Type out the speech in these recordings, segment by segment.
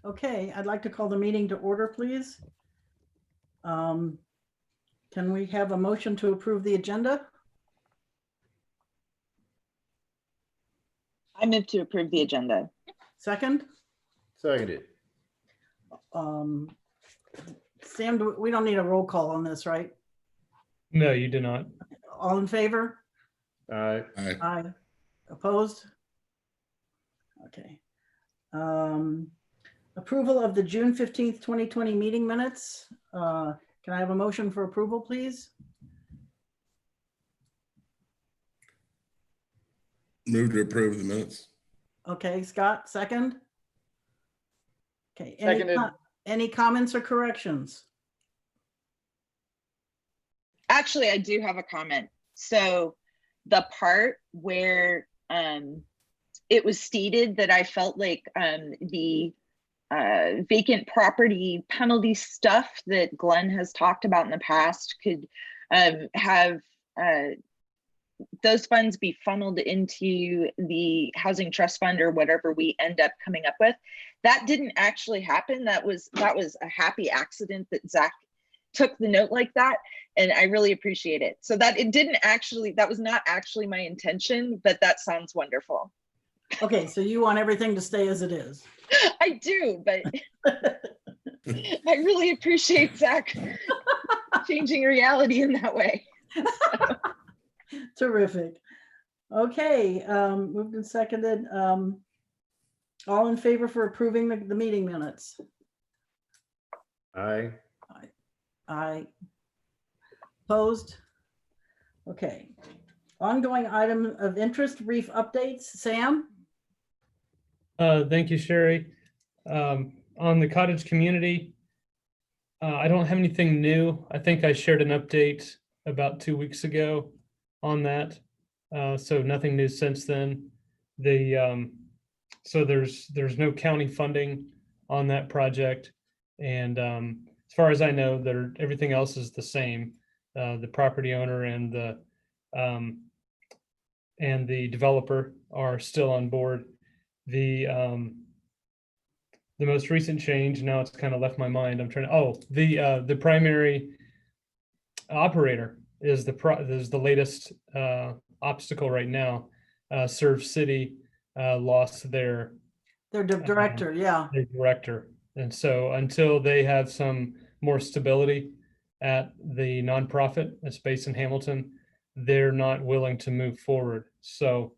Okay, I'd like to call the meeting to order, please. Can we have a motion to approve the agenda? I move to approve the agenda. Second? Seconded. Sam, we don't need a roll call on this, right? No, you do not. All in favor? Aye. Aye. Opposed? Okay. Approval of the June 15th, 2020 meeting minutes. Can I have a motion for approval, please? Move to approve the minutes. Okay, Scott, second? Okay. Seconded. Any comments or corrections? Actually, I do have a comment. So the part where it was stated that I felt like the vacant property penalty stuff that Glenn has talked about in the past could have those funds be funneled into the housing trust fund or whatever we end up coming up with. That didn't actually happen. That was a happy accident that Zach took the note like that, and I really appreciate it. So that that was not actually my intention, but that sounds wonderful. Okay, so you want everything to stay as it is. I do, but I really appreciate Zach changing reality in that way. Terrific. Okay, moved and seconded. All in favor for approving the meeting minutes? Aye. Aye. Opposed? Okay. Ongoing item of interest, brief updates. Sam? Thank you, Sherry. On the cottage community, I don't have anything new. I think I shared an update about 2 weeks ago on that. So nothing new since then. So there's no county funding on that project. And as far as I know, everything else is the same. The property owner and the developer are still on board. The most recent change, now it's kind of left my mind. The primary operator is the latest obstacle right now. Serve City lost their Director, yeah. their director. And so until they have some more stability at the nonprofit that's based in Hamilton, they're not willing to move forward. So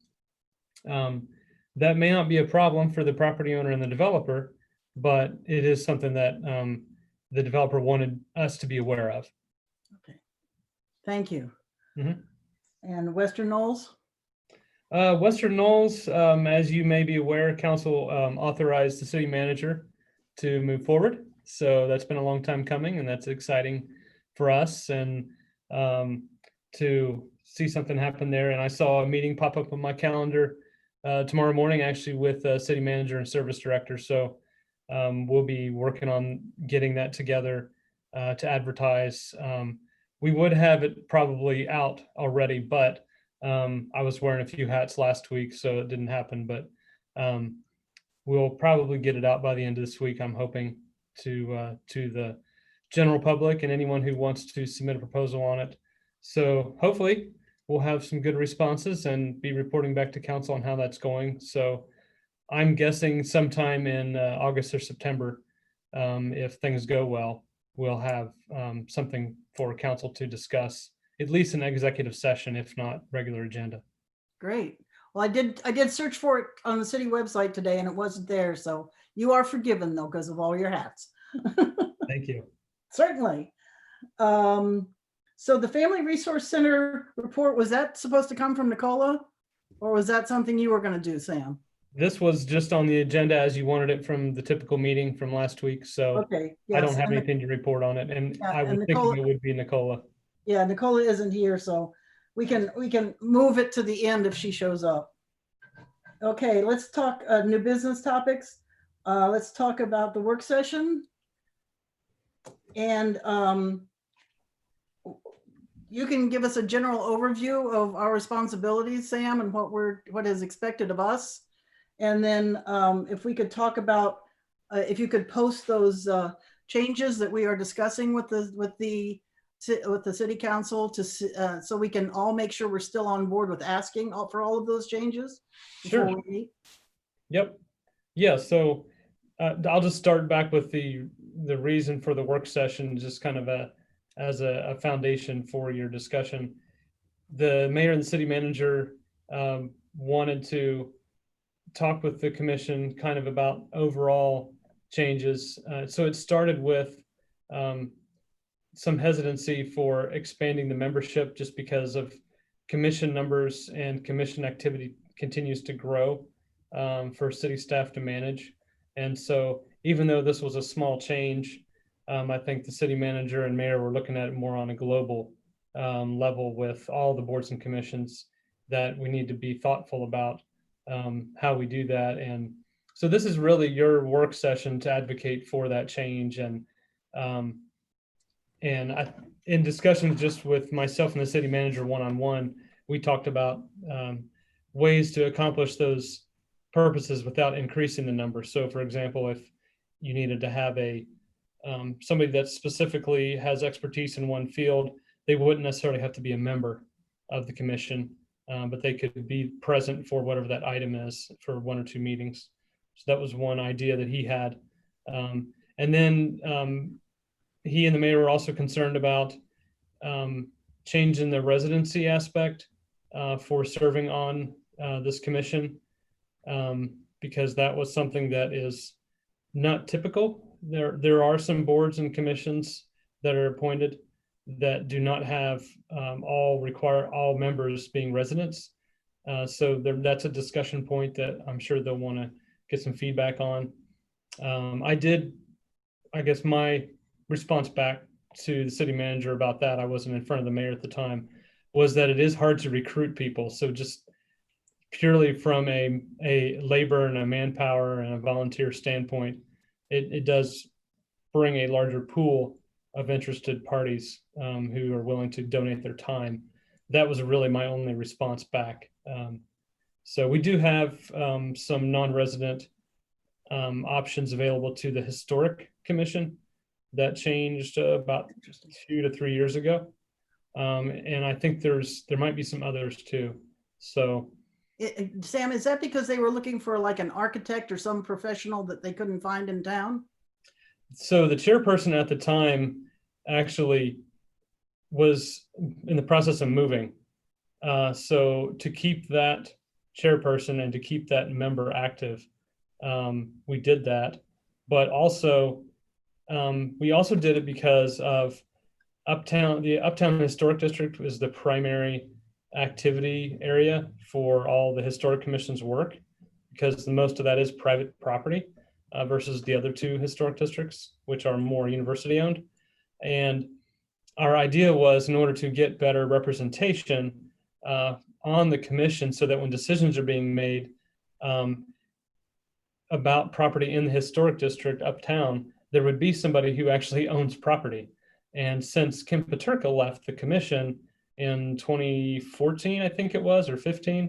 that may not be a problem for the property owner and the developer, but it is something that the developer wanted us to be aware of. Okay. Thank you. Mhm. And Western Knolls? Western Knolls, as you may be aware, council authorized the city manager to move forward. So that's been a long time coming, and that's exciting for us and to see something happen there. And I saw a meeting pop up on my calendar tomorrow morning, actually, with city manager and service director. So we'll be working on getting that together to advertise. We would have it probably out already, but I was wearing a few hats last week, so it didn't happen. But we'll probably get it out by the end of this week, I'm hoping, to the general public and anyone who wants to submit a proposal on it. So hopefully we'll have some good responses and be reporting back to council on how that's going. So I'm guessing sometime in August or September, if things go well, we'll have something for council to discuss, at least an executive session, if not regular agenda. Great. Well, I did search for it on the city website today and it wasn't there. So you are forgiven though, because of all your hats. Thank you. Certainly. So the Family Resource Center report, was that supposed to come from Nicola? Or was that something you were going to do, Sam? This was just on the agenda as you wanted it from the typical meeting from last week. So Okay. I don't yes, have and- anything to report on it. And Yeah, I and would think Nicola- it would be Nicola. Yeah, Nicola isn't here, so we can move it to the end if she shows up. Okay, let's talk new business topics. Let's talk about the work session. And you can give us a general overview of our responsibilities, Sam, and what is expected of us. And then if we could talk about if you could post those changes that we are discussing with the city council so we can all make sure we're still on board with asking for all of those changes. Sure. before we meet. Yep. Yeah. So I'll just start back with the reason for the work session, just kind of as a foundation for your discussion. The mayor and the city manager wanted to talk with the commission kind of about overall changes. So it started with some hesitancy for expanding the membership just because of commission numbers and commission activity continues to grow for city staff to manage. And so even though this was a small change, I think the city manager and mayor were looking at it more on a global level with all the boards and commissions, that we need to be thoughtful about how we do that. And so this is really your work session to advocate for that change. And in discussions just with myself and the city manager one-on-one, we talked about ways to accomplish those purposes without increasing the number. So for example, if you needed to have somebody that specifically has expertise in one field, they wouldn't necessarily have to be a member of the commission, but they could be present for whatever that item is for 1 or 2 meetings. So that was one idea that he had. And then he and the mayor were also concerned about changing the residency aspect for serving on this commission, because that was something that is not typical. There are some boards and commissions that are appointed that do not have require all members being residents. So that's a discussion point that I'm sure they'll want to get some feedback on. I guess my response back to the city manager about that, I wasn't in front of the mayor at the time, was that it is hard to recruit people. So just purely from a labor and a manpower and a volunteer standpoint, it does bring a larger pool of interested parties who are willing to donate their time. That was really my only response back. So we do have some non-resident options available to the Historic Commission. That changed about 2 to 3 years ago. And I think there might be some others too. So Sam, is that because they were looking for like an architect or some professional that they couldn't find in town? So the chairperson at the time actually was in the process of moving. So to keep that chairperson and to keep that member active, we did that. But also, we also did it because of the Uptown Historic District was the primary activity area for all the Historic Commission's work, because most of that is private property versus the other 2 historic districts, which are more university owned. And our idea was, in order to get better representation on the commission, so that when decisions are being made about property in the historic district uptown, there would be somebody who actually owns property. And since Kim Paterka left the commission in 2014, I think it was, or 15,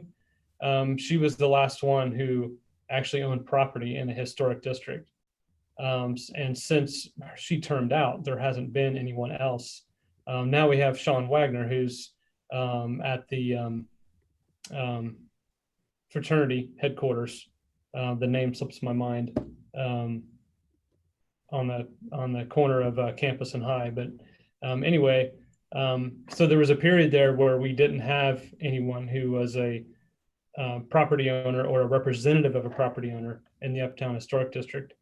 she was the last one who actually owned property in a historic district. And since she termed out, there hasn't been anyone else. Now we have Sean Wagner, who's at the fraternity headquarters. The name slips my mind, on the corner of Campus and High. But anyway, so there was a period there where we didn't have anyone who was a property owner or a representative of a property owner in the Uptown Historic District.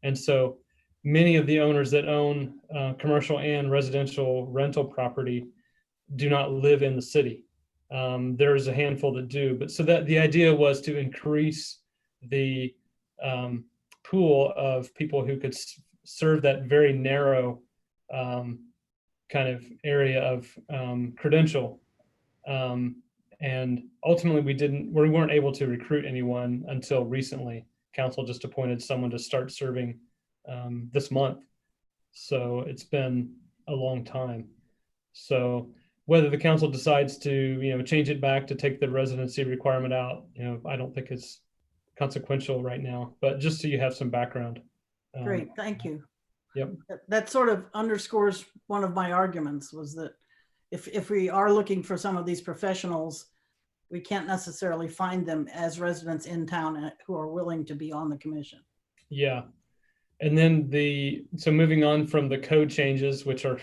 And so many of the owners that own commercial and residential rental property do not live in the city. There's a handful that do, but so that the idea was to increase the pool of people who could serve that very narrow kind of area of credential. And ultimately we weren't able to recruit anyone until recently. Council just appointed someone to start serving this month. So it's been a long time. So whether the council decides to, change it back to take the residency requirement out, I don't think it's consequential right now, but just so you have some background. Great, thank you. Yep. That sort of underscores one of my arguments, was that if we are looking for some of these professionals, we can't necessarily find them as residents in town who are willing to be on the commission. Yeah. And then so moving on from the code changes, which are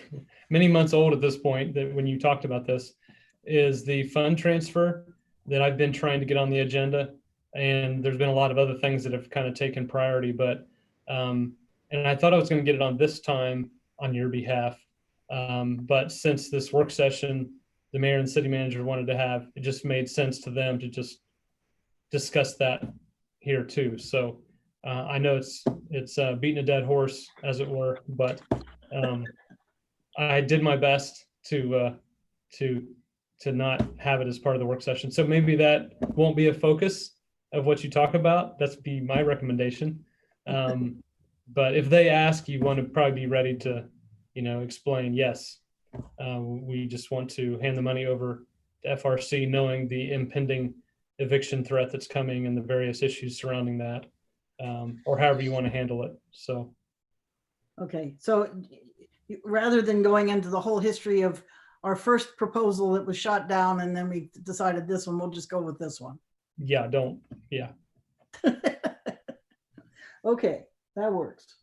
many months old at this point, that when you talked about this, is the fund transfer that I've been trying to get on the agenda. And there's been a lot of other things that have kind of taken priority, but, and I thought I was going to get it on this time on your behalf. But since this work session, the mayor and city manager wanted to have, it just made sense to them to just discuss that here too. So I know it's beating a dead horse, as it were, but I did my best to not have it as part of the work session. So maybe that won't be a focus of what you talk about. That's be my recommendation. But if they ask, you want to probably be ready to, explain, yes, we just want to hand the money over to FRC, knowing the impending eviction threat that's coming and the various issues surrounding that, or however you want to handle it. So. Okay, so rather than going into the whole history of our first proposal that was shot down and then we decided this one, we'll just go with this one. Yeah, yeah. Okay, that works.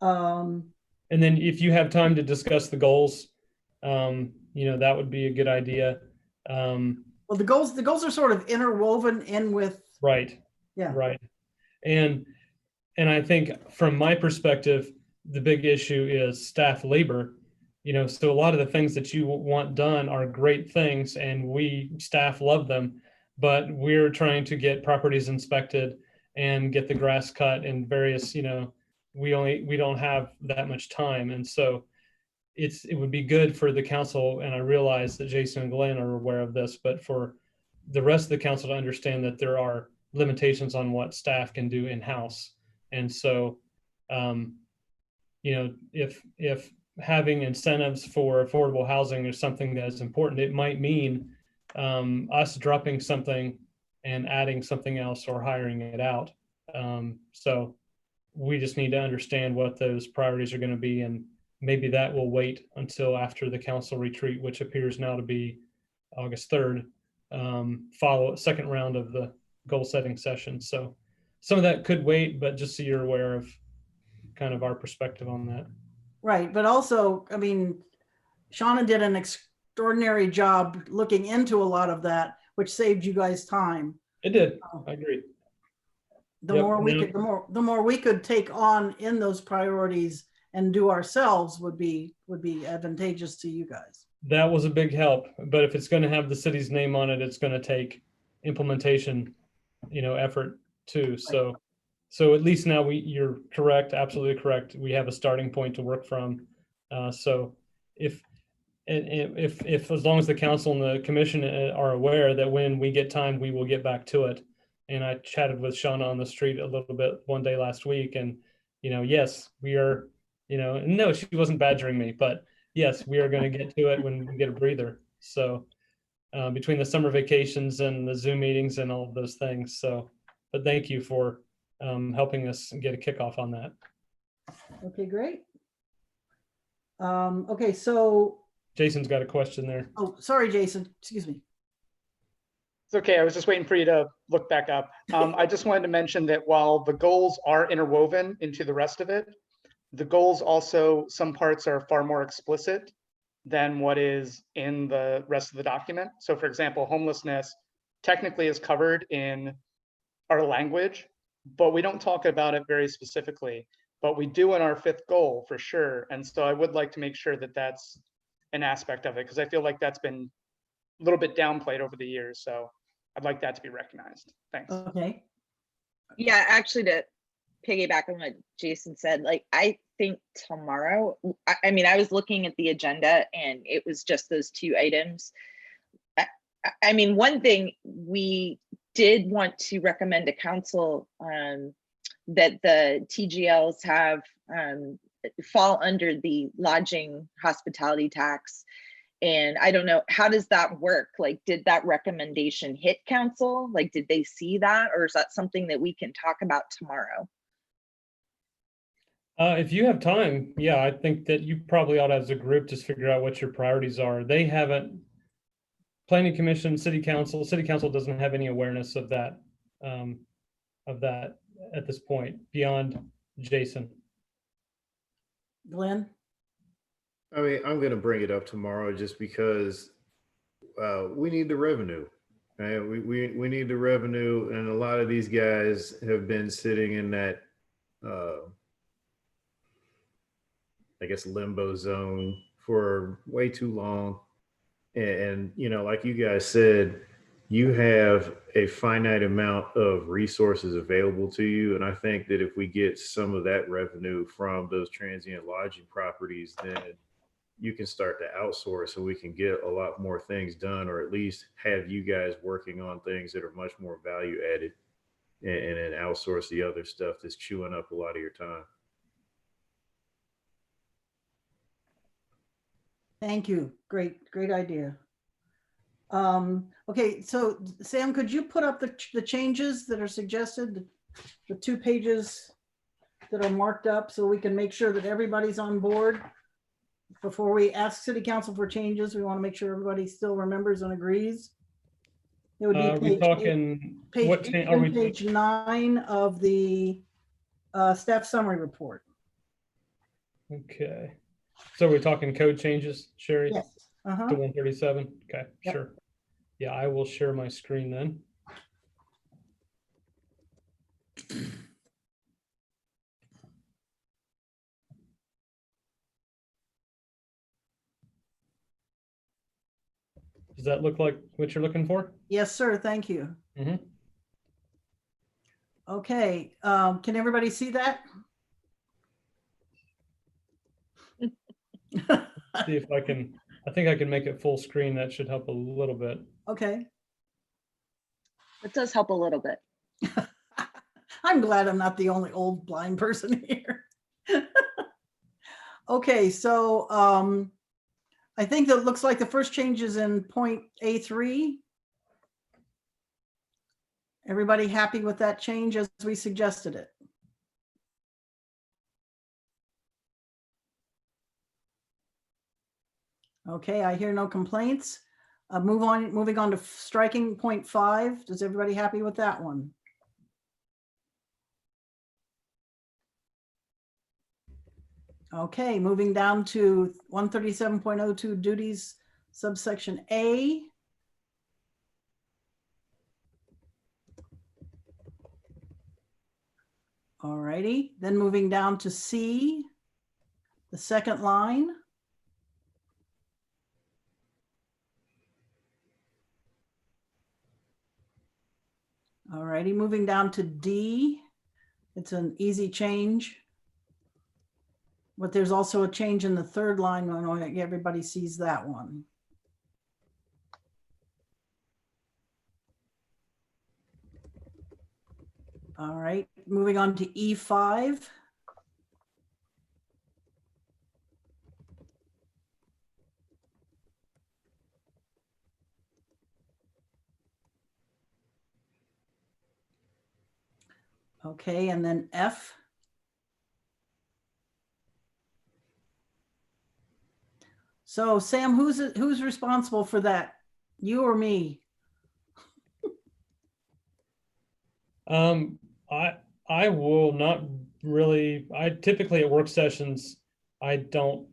And then if you have time to discuss the goals, that would be a good idea. Well, the goals are sort of interwoven in with. Right. Yeah. Right. And I think from my perspective, the big issue is staff labor. So a lot of the things that you want done are great things and we staff love them, but we're trying to get properties inspected and get the grass cut and various, we don't have that much time. And so it would be good for the council. And I realize that Jason and Glenn are aware of this, but for the rest of the council to understand that there are limitations on what staff can do in-house. And so, if having incentives for affordable housing is something that is important, it might mean us dropping something and adding something else or hiring it out. So we just need to understand what those priorities are going to be, and maybe that will wait until after the council retreat, which appears now to be August 3rd, follow a second round of the goal setting session. So some of that could wait, but just so you're aware of kind of our perspective on that. Right, but also, I mean, Shauna did an extraordinary job looking into a lot of that, which saved you guys time. It did. I agree. The Yep, more we no. could, the more we could take on in those priorities and do ourselves would be advantageous to you guys. That was a big help, but if it's going to have the city's name on it, it's going to take implementation, effort too. So at least now you're correct, absolutely correct. We have a starting point to work from. So if as long as the council and the commission are aware that when we get time, we will get back to it. And I chatted with Shauna on the street a little bit one day last week, and yes, we are, no, she wasn't badgering me, but yes, we are going to get to it when we get a breather. So between the summer vacations and the Zoom meetings and all of those things. So, but thank you for helping us get a kickoff on that. Okay, great. Okay, so, Jason's got a question there. oh, sorry, Jason, excuse me. It's okay. I was just waiting for you to look back up. I just wanted to mention that while the goals are interwoven into the rest of it, the goals also, some parts are far more explicit than what is in the rest of the document. So for example, homelessness technically is covered in our language, but we don't talk about it very specifically, but we do in our fifth goal for sure. And so I would like to make sure that that's an aspect of it, because I feel like that's been a little bit downplayed over the years. So I'd like that to be recognized. Thanks. Okay, Yeah, actually, to piggyback on what Jason said, like, I think tomorrow, I mean, I was looking at the agenda and it was just those two items. I mean, one thing we did want to recommend to council that the TGLs have fall under the lodging hospitality tax. And I don't know, how does that work? Like, did that recommendation hit council? Like, did they see that? Or is that something that we can talk about tomorrow? If you have time, yeah, I think that you probably ought to, as a group, just figure out what your priorities are. They haven't, planning commission, city council doesn't have any awareness of that, at this point beyond Jason. Glenn? I mean, I'm gonna bring it up tomorrow just because we need the revenue. Right? We need the revenue, and a lot of these guys have been sitting in that I guess limbo zone for way too long. And you know, like you guys said, you have a finite amount of resources available to you. And I think that if we get some of that revenue from those transient lodging properties, then you can start to outsource so we can get a lot more things done, or at least have you guys working on things that are much more value added, and then outsource the other stuff that's chewing up a lot of your time. Thank you. Great idea. Okay, so Sam, could you put up the changes that are suggested, the 2 pages that are marked up, so we can make sure that everybody's on board? Before we ask city council for changes, we want to make sure everybody still remembers and agrees. It would Are we be talking, what, are we, page 9 of the staff summary report. okay. So we're talking code changes, Sherry? Yes. To Uh-huh. 137? Okay, Yep. sure. Yeah, I will share my screen then. Does that look like what you're looking for? Yes, sir. Thank you. Mhm. Okay, can everybody see that? See if I can, I think I can make it full screen. That should help a little bit. Okay. It does help a little bit. I'm glad I'm not the only old blind person here. Okay, so I think that looks like the first change is in point A3. Everybody happy with that change as we suggested it? Okay, I hear no complaints. Moving on to striking point 5. Is everybody happy with that one? Okay, moving down to 137.02 duties, subsection A. All righty, then moving down to C, the second line. All righty, moving down to D. It's an easy change. But there's also a change in the third line. I know everybody sees that one. All right, moving on to E5. Okay, and then F. So Sam, who's responsible for that? You or me? I will not really, I typically at work sessions, I don't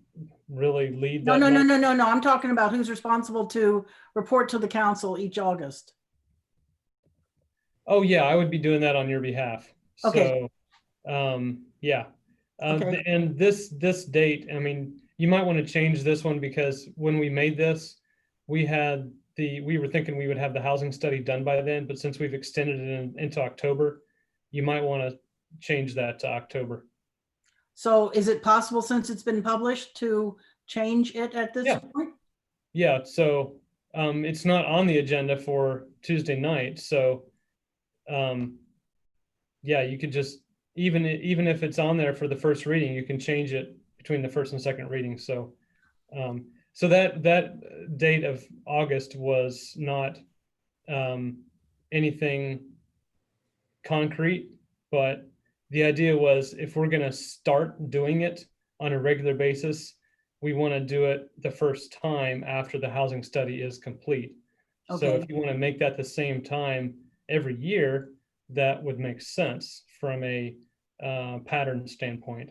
really lead No, that. no, no, much. no, no, no. I'm talking about who's responsible to report to the council each August. Oh, yeah, I would be doing that on your behalf. Okay. So, yeah. Okay. And this date, I mean, you might want to change this one because when we made this, we were thinking we would have the housing study done by then, but since we've extended it into October, you might want to change that to October. So is it possible, since it's been published, to change it at this Yeah. point? Yeah, so it's not on the agenda for Tuesday night, so yeah, you could just, even if it's on there for the first reading, you can change it between the first and second reading. So so that date of August was not anything concrete, but the idea was if we're going to start doing it on a regular basis, we want to do it the first time after the housing study is complete. So Okay. if you want to make that the same time every year, that would make sense from a pattern standpoint.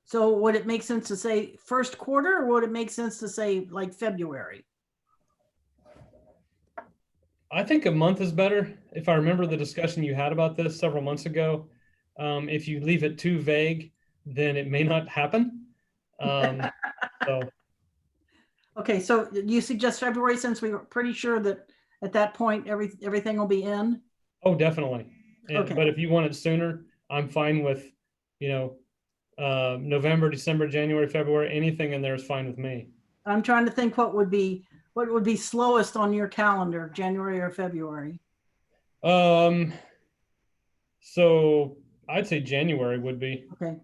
So would it make sense to say first quarter, or would it make sense to say like February? I think a month is better. If I remember the discussion you had about this several months ago, if you leave it too vague, then it may not happen. So Okay, so you suggest February, since we were pretty sure that at that point, everything will be in? oh, definitely. Okay. But if you want it sooner, I'm fine with, November, December, January, February, anything in there is fine with me. I'm trying to think what would be slowest on your calendar, January or February? So I'd say January would be. Okay.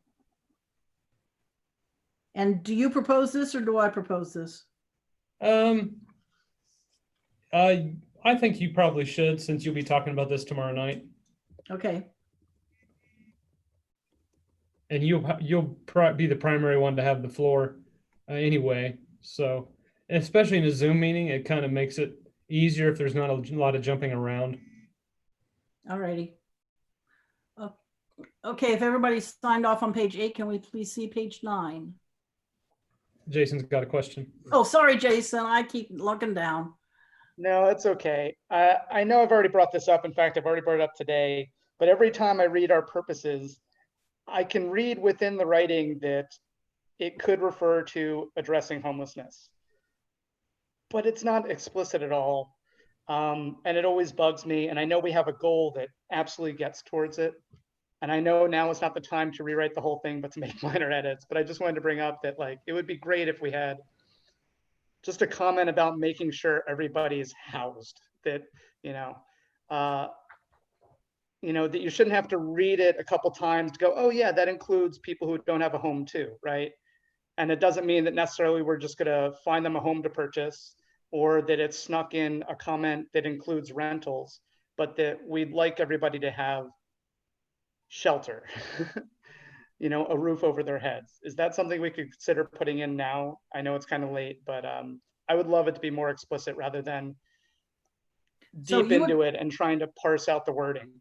And do you propose this or do I propose this? I think you probably should, since you'll be talking about this tomorrow night, Okay, and you'll be the primary one to have the floor anyway. So, especially in a Zoom meeting, it kind of makes it easier if there's not a lot of jumping around. all righty. Okay, if everybody's signed off on page 8, can we please see page 9? Jason's got a question. Oh, sorry, Jason, I keep looking down. No, it's okay. I know I've already brought this up. In fact, I've already brought it up today, but every time I read our purposes, I can read within the writing that it could refer to addressing homelessness, but it's not explicit at all. And it always bugs me. And I know we have a goal that absolutely gets towards it. And I know now is not the time to rewrite the whole thing, but to make minor edits. But I just wanted to bring up that, like, it would be great if we had just a comment about making sure everybody is housed, that, that you shouldn't have to read it a couple times to go, oh yeah, that includes people who don't have a home too, right? And it doesn't mean that necessarily we're just gonna find them a home to purchase, or that it's snuck in a comment that includes rentals, but that we'd like everybody to have shelter, a roof over their heads. Is that something we could consider putting in now? I know it's kind of late, but I would love it to be more explicit rather than So deep you would- into it and trying to parse out the wording.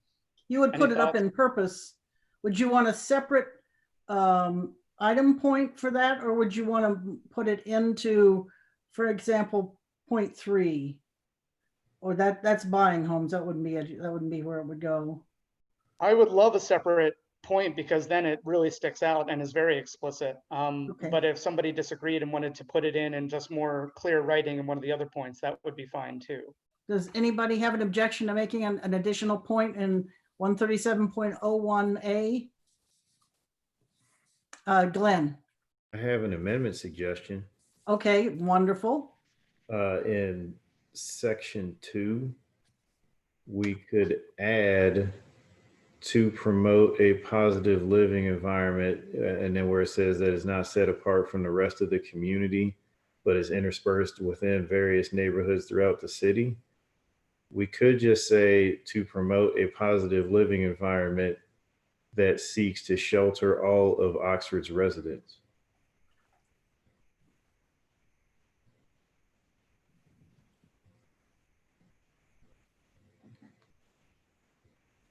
You would put Any it up thoughts? in purpose. Would you want a separate item point for that, or would you want to put it into, for example, point 3? Or that's buying homes. That wouldn't be where it would go. I would love a separate point, because then it really sticks out and is very explicit. Okay. But if somebody disagreed and wanted to put it in just more clear writing in one of the other points, that would be fine too. Does anybody have an objection to making an additional point in 137.01A? Glenn? I have an amendment suggestion. Okay, wonderful. In section 2, we could add to promote a positive living environment, and then where it says that it's not set apart from the rest of the community, but is interspersed within various neighborhoods throughout the city. We could just say to promote a positive living environment that seeks to shelter all of Oxford's residents.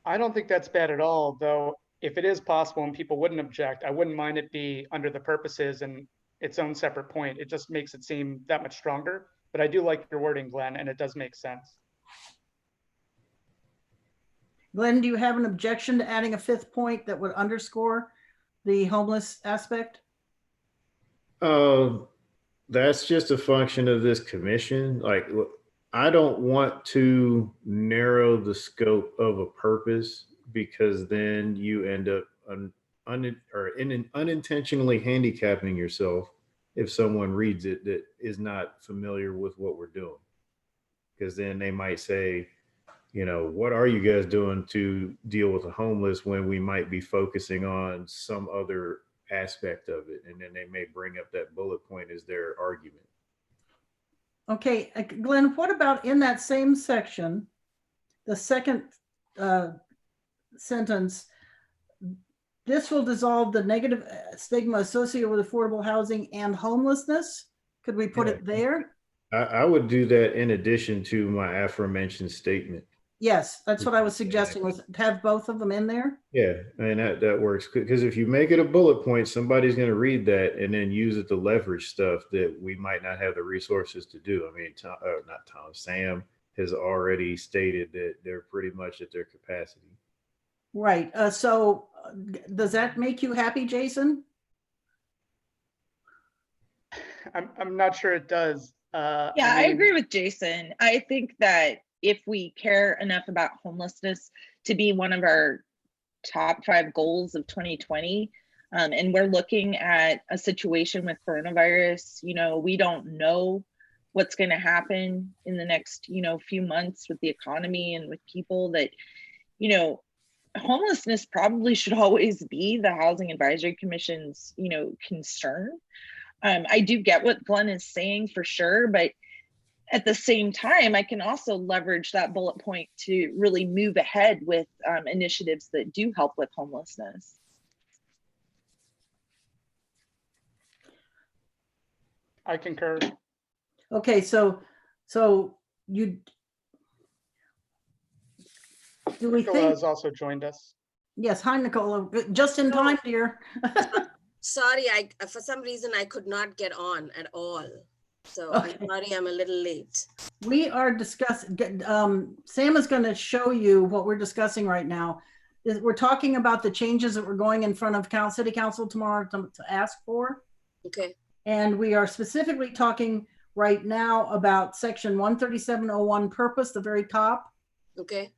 I don't think that's bad at all, though. If it is possible and people wouldn't object, I wouldn't mind it be under the purposes and its own separate point. It just makes it seem that much stronger. But I do like your wording, Glenn, and it does make sense. Glenn, do you have an objection to adding a 5th point that would underscore the homeless aspect? That's just a function of this commission. Like, I don't want to narrow the scope of a purpose, because then you end up unintentionally handicapping yourself if someone reads it that is not familiar with what we're doing. Because then they might say, what are you guys doing to deal with the homeless, when we might be focusing on some other aspect of it? And then they may bring up that bullet point as their argument. Okay, Glenn, what about in that same section, the second sentence, This will dissolve the negative stigma associated with affordable housing and homelessness. Could we put Yeah. it there? I would do that in addition to my aforementioned statement. Yes, that's what I was suggesting, was to have both of them in there. Yeah, and that works because if you make it a bullet point, somebody's going to read that and then use it to leverage stuff that we might not have the resources to do. I mean, not Tom, Sam has already stated that they're pretty much at their capacity. Right, does that make you happy, Jason? I'm not sure it does. Yeah, I mean, agree with Jason. I think that if we care enough about homelessness to be one of our top 5 goals of 2020, and we're looking at a situation with coronavirus, we don't know what's going to happen in the next, few months with the economy and with people, that, homelessness probably should always be the Housing Advisory Commission's, concern. I do get what Glenn is saying for sure, but at the same time, I can also leverage that bullet point to really move ahead with initiatives that do help with homelessness. I concur. Okay, so you, do we Nicola think, has also joined us. yes, hi, Nicola, just in time, dear. Sorry, for some reason I could not get on at all. So Okay. I'm sorry I'm a little late. We are discussing, Sam is going to show you what we're discussing right now. We're talking about the changes that we're going in front of City Council tomorrow to ask for. Okay. And we are specifically talking right now about section 13701 purpose, the very top. Okay.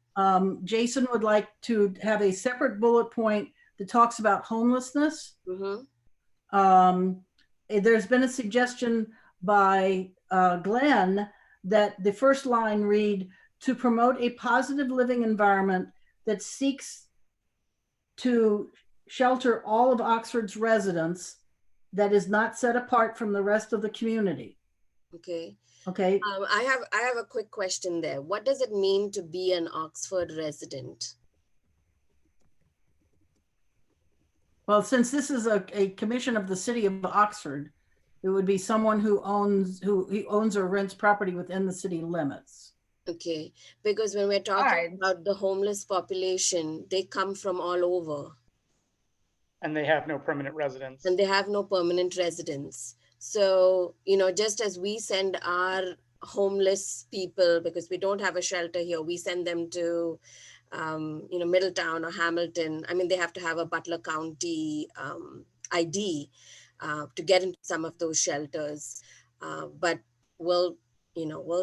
Jason would like to have a separate bullet point that talks about homelessness. There's been a suggestion by Glenn that the first line read, to promote a positive living environment that seeks to shelter all of Oxford's residents that is not set apart from the rest of the community. Okay. Okay. I have a quick question there. What does it mean to be an Oxford resident? Well, since this is a commission of the city of Oxford, it would be someone who owns or rents property within the city limits. Okay, because when we're talking about the homeless population, they come from all over. And they have no permanent residence. And they have no permanent residence. So, just as we send our homeless people, because we don't have a shelter here, we send them to, Middletown or Hamilton. I mean, they have to have a Butler County ID to get into some of those shelters. But we'll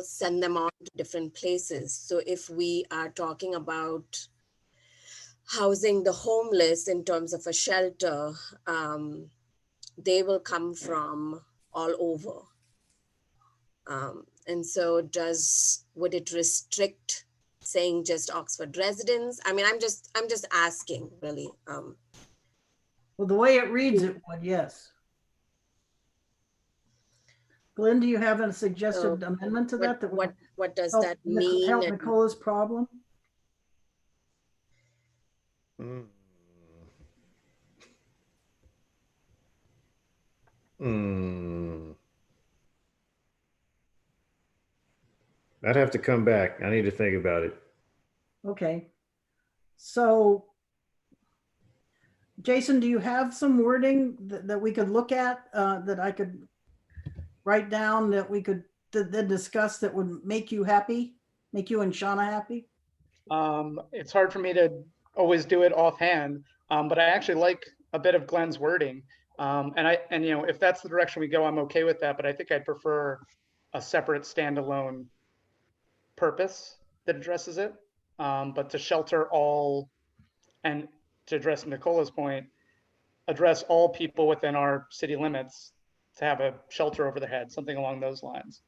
send them on to different places. So if we are talking about housing the homeless in terms of a shelter, they will come from all over. And so would it restrict saying just Oxford residents? I mean, I'm just asking, really. Well, the way it reads, it would, yes. Glenn, do you have a suggested amendment to that? What does that mean? Help Nicola's problem? I'd have to come back. I need to think about it. Okay. So, Jason, do you have some wording that we could look at, that I could write down, that we could then discuss, that would make you happy, make you and Shauna happy? It's hard for me to always do it offhand, but I actually like a bit of Glenn's wording. And if that's the direction we go, I'm okay with that, but I think I'd prefer a separate standalone purpose that addresses it. But to shelter all, and to address Nicola's point, address all people within our city limits to have a shelter over their head, something along those lines.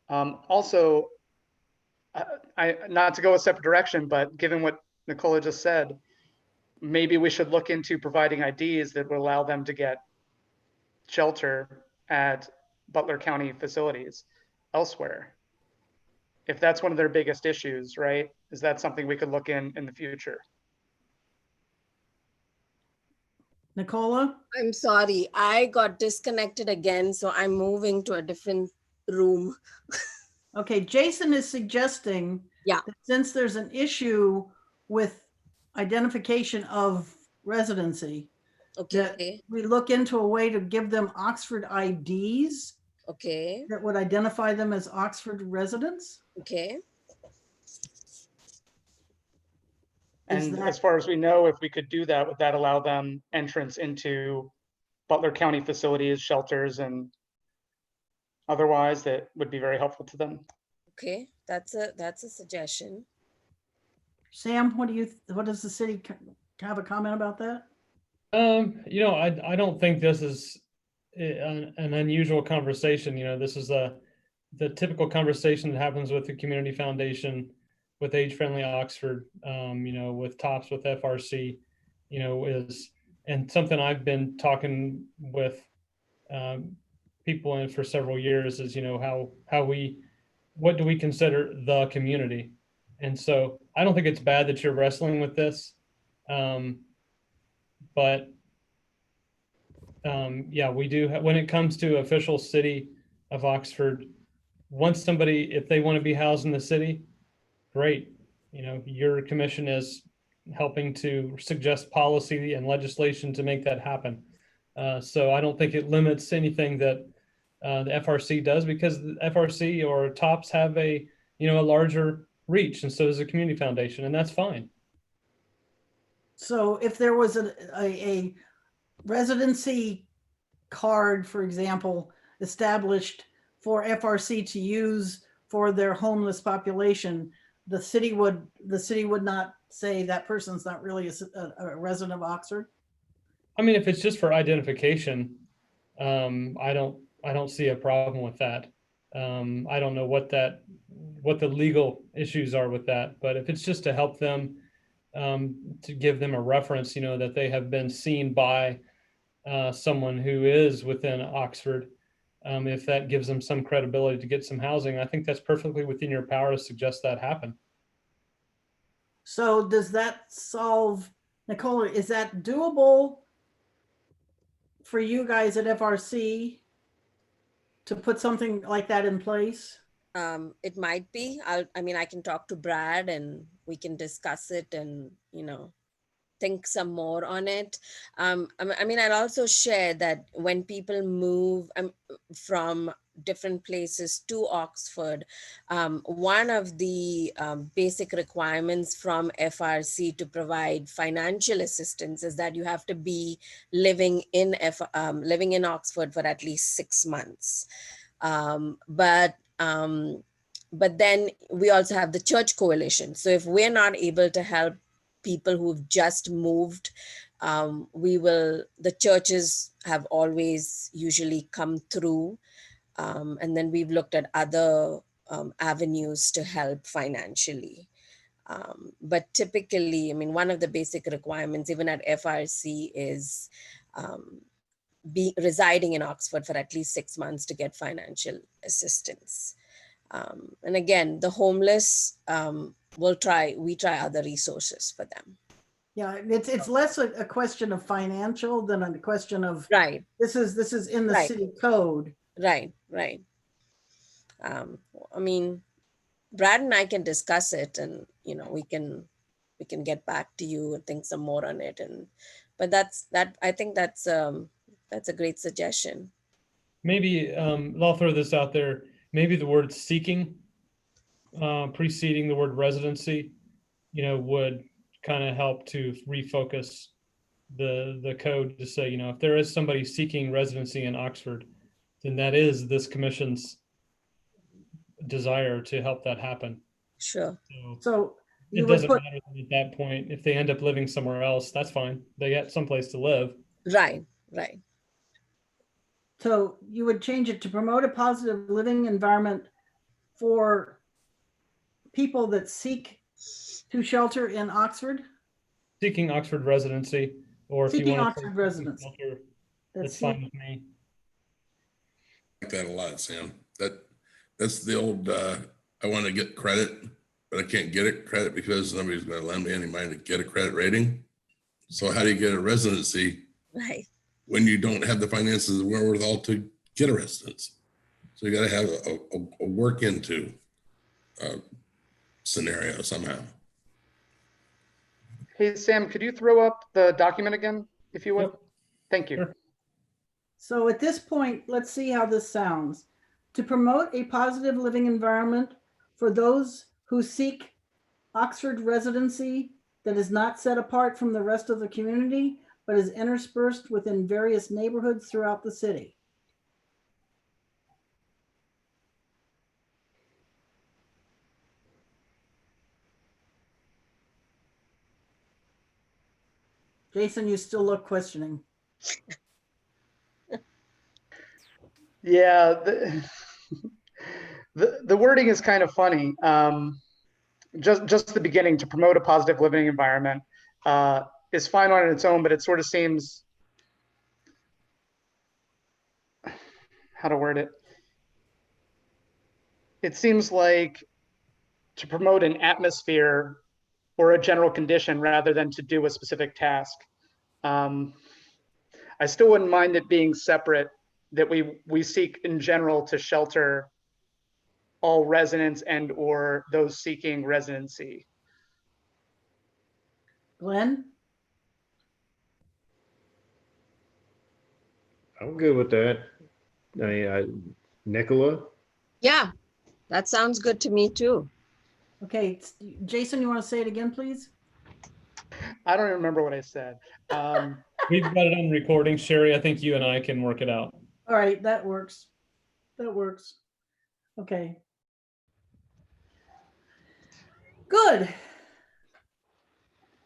Also, not to go a separate direction, but given what Nicola just said, maybe we should look into providing IDs that would allow them to get shelter at Butler County facilities elsewhere. If that's one of their biggest issues, right? Is that something we could look in the future? Nicola? I'm sorry, I got disconnected again, so I'm moving to a different room. Okay, Jason is suggesting Yeah. that since there's an issue with identification of residency, that Okay, we look into a way to give them Oxford IDs okay, that would identify them as Oxford residents. okay. Is And that- as far as we know, if we could do that, would that allow them entrance into Butler County facilities, shelters, and otherwise that would be very helpful to them? Okay, that's a suggestion. Sam, what does the city have a comment about that? I don't think this is an unusual conversation. This is the typical conversation that happens with the community foundation, with Age Friendly Oxford, with TOPS, with FRC, and something I've been talking with people in for several years is, what do we consider the community? And so I don't think it's bad that you're wrestling with this. But yeah, we do, when it comes to official city of Oxford, once somebody, if they want to be housed in the city, great. Your commission is helping to suggest policy and legislation to make that happen. So I don't think it limits anything that the FRC does, because the FRC or TOPS have a larger reach, and so does the community foundation, and that's fine. So if there was a residency card, for example, established for FRC to use for their homeless population, the city would not say that person's not really a resident of Oxford? I mean, if it's just for identification, I don't see a problem with that. I don't know what the legal issues are with that, but if it's just to help them, to give them a reference, that they have been seen by someone who is within Oxford, if that gives them some credibility to get some housing, I think that's perfectly within your power to suggest that happen. So does that solve, Nicola, is that doable for you guys at FRC to put something like that in place? It might be. I can talk to Brad and we can discuss it and, think some more on it. I'd also share that when people move from different places to Oxford, one of the basic requirements from FRC to provide financial assistance is that you have to be living in Oxford for at least 6 months. But then we also have the church coalition. So if we're not able to help people who've just moved, the churches have always usually come through. And then we've looked at other avenues to help financially. But typically, one of the basic requirements, even at FRC, is residing in Oxford for at least 6 months to get financial assistance. And again, the homeless, we try other resources for them. Yeah, it's less a question of financial than a question of, Right, this is in the Right. city code. right. Brad and I can discuss it, and we can get back to you and think some more on it. But I think that's a great suggestion. Maybe I'll throw this out there. Maybe the word seeking preceding the word residency, would kind of help to refocus the code to say, if there is somebody seeking residency in Oxford, then that is this commission's desire to help that happen. Sure. So you It would doesn't put, matter at that point. If they end up living somewhere else, that's fine. They got someplace to live. Right. so you would change it to promote a positive living environment for people that seek to shelter in Oxford? Seeking Oxford residency, or if you Seeking want to Oxford residency. shelter, that that's seek- fine with me. Like that a lot, Sam. That's the old, I want to get credit, but I can't get it credit because nobody's going to lend me any money to get a credit rating. So how do you get a residency Right. when you don't have the finances and wherewithal to get a residence. So you got to have a work into scenario somehow. Hey, Sam, could you throw up the document again, if you would? Yep. Thank you. Sure. So at this point, let's see how this sounds. To promote a positive living environment for those who seek Oxford residency that is not set apart from the rest of the community, but is interspersed within various neighborhoods throughout the city. Jason, you still look questioning. Yeah, the wording is kind of funny. Just the beginning, to promote a positive living environment, is fine on its own, but it sort of seems, how to word it? It seems like to promote an atmosphere or a general condition rather than to do a specific task. I still wouldn't mind it being separate, that we seek in general to shelter all residents and or those seeking residency. Glenn? I'm good with that. Nicola? Yeah, that sounds good to me too. Okay, Jason, you want to say it again, please? I don't remember what I said. We've got it on recording, Sherry. I think you and I can work it out. All right, that works. That works. Okay. Good.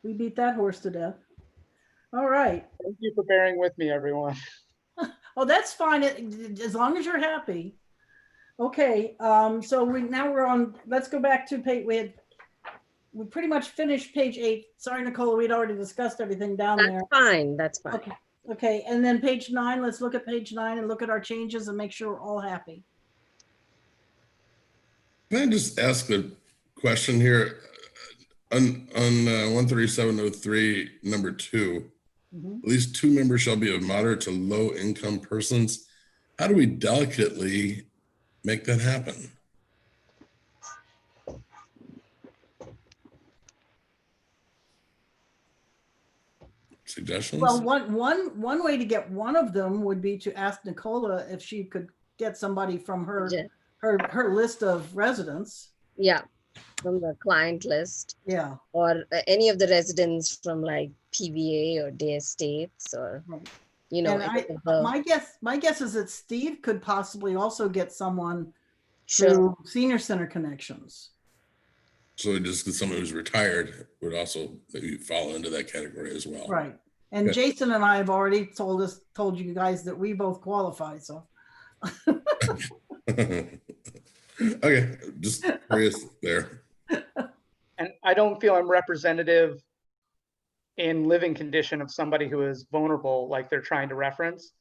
We beat that horse to death. All right. Thank you for bearing with me, everyone. Oh, that's fine, as long as you're happy. Okay, so we're on, let's go back to page, we pretty much finished page 8. Sorry, Nicola, we'd already discussed everything down there. That's fine. That's fine. Okay, okay, and then page 9, let's look at page 9 and look at our changes and make sure we're all happy. Can I just ask a question here? On 13703, number 2, Mhm. at least 2 members shall be of moderate to low income persons. How do we delicately make that happen? Suggestions? Well, one way to get one of them would be to ask Nicola if she could get somebody from her list of residents. Yeah, from the client list, Yeah. or any of the residents from like PVA or Day Estates, or Right. you know. And my guess is that Steve could possibly also get someone Sure. through senior center connections. So just because someone who's retired would also maybe fall into that category as well. Right. And Okay. Jason and I have already told you guys that we both qualify, so. Okay, just curious there. And I don't feel I'm representative in living condition of somebody who is vulnerable, like they're trying to reference,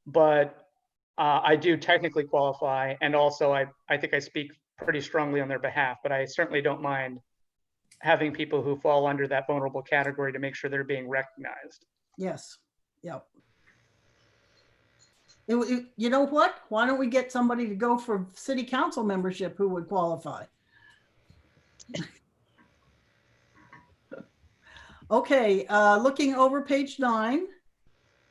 but I do technically qualify. And also I think I speak pretty strongly on their behalf, but I certainly don't mind having people who fall under that vulnerable category to make sure they're being recognized. Yes. Yep. You know what? Why don't we get somebody to go for city council membership who would qualify? Okay, looking over page 9,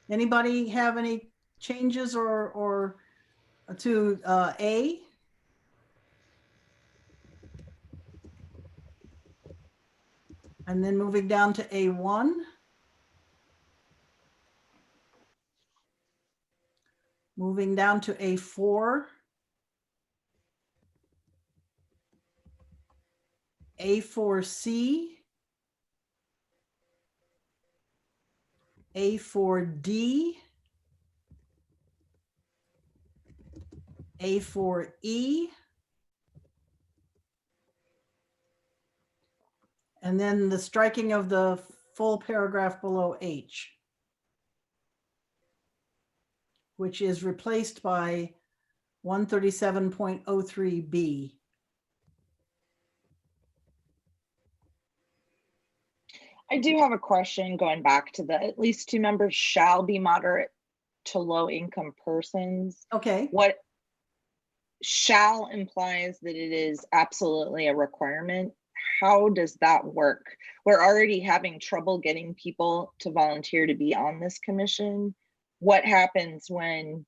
anybody have any changes or to A? And then moving down to A1. Moving down to A4. A4C. A4D. A4E. And then the striking of the full paragraph below H, which is replaced by 137.03B. I do have a question going back to the at least 2 members shall be moderate to low income persons. Okay, What shall implies that it is absolutely a requirement. How does that work? We're already having trouble getting people to volunteer to be on this commission. What happens when,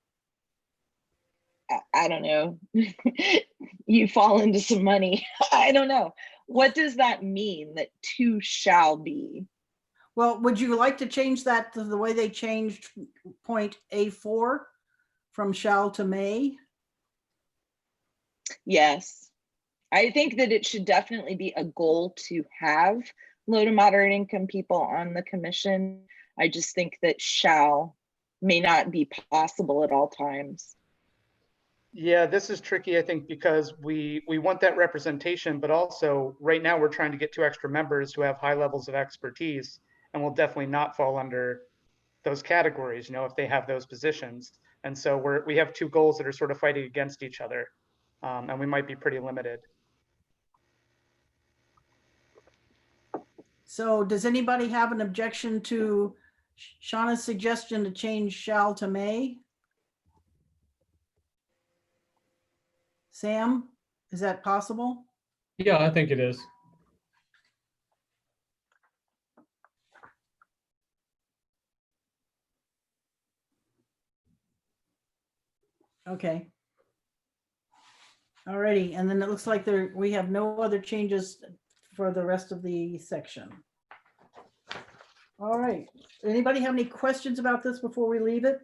I don't know, you fall into some money? I don't know. What does that mean that 2 shall be? well, would you like to change that to the way they changed point A4 from shall to may? Yes. I think that it should definitely be a goal to have low to moderate income people on the commission. I just think that shall may not be possible at all times. Yeah, this is tricky, I think, because we want that representation, but also right now we're trying to get 2 extra members who have high levels of expertise and will definitely not fall under those categories, you know, if they have those positions. And so we have 2 goals that are sort of fighting against each other, and we might be pretty limited. So does anybody have an objection to Shauna's suggestion to change shall to may? Sam, is that possible? Yeah, I think it is. Okay. Alrighty, and then it looks like we have no other changes for the rest of the section. All right, anybody have any questions about this before we leave it?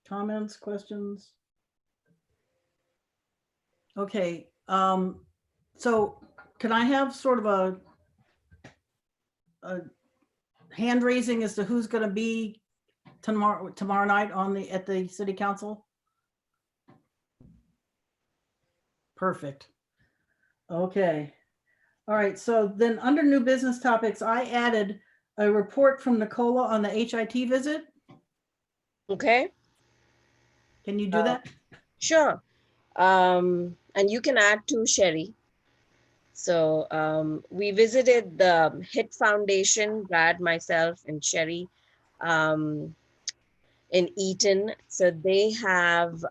Comments, questions? Okay, so can I have sort of a hand raising as to who's going to be tomorrow night at the city council? Perfect. Okay. All right. So then under new business topics, I added a report from Nicola on the HIT visit. Okay, Can you do that? sure. And you can add to Sherry. So we visited the HIT Foundation, Brad, myself, and Sherry in Eaton. So they have,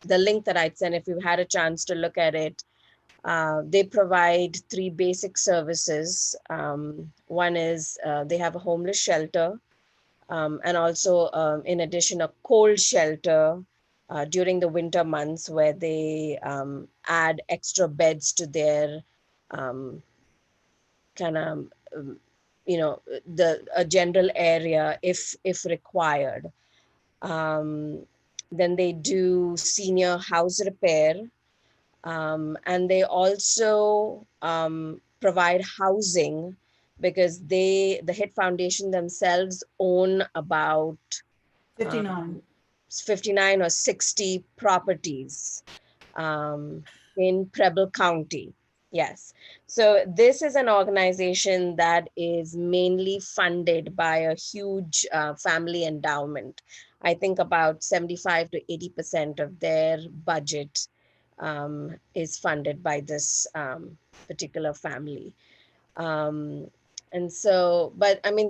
the link that I'd sent, if you've had a chance to look at it, they provide 3 basic services. One is they have a homeless shelter, and also in addition, a cold shelter during the winter months where they add extra beds to their kind of, a general area if required. Then they do senior house repair, and they also provide housing because the HIT Foundation themselves own about 59. 59 or 60 properties in Preble County. Yes. So this is an organization that is mainly funded by a huge family endowment. I think about 75 to 80% of their budget is funded by this particular family. And so, but I mean,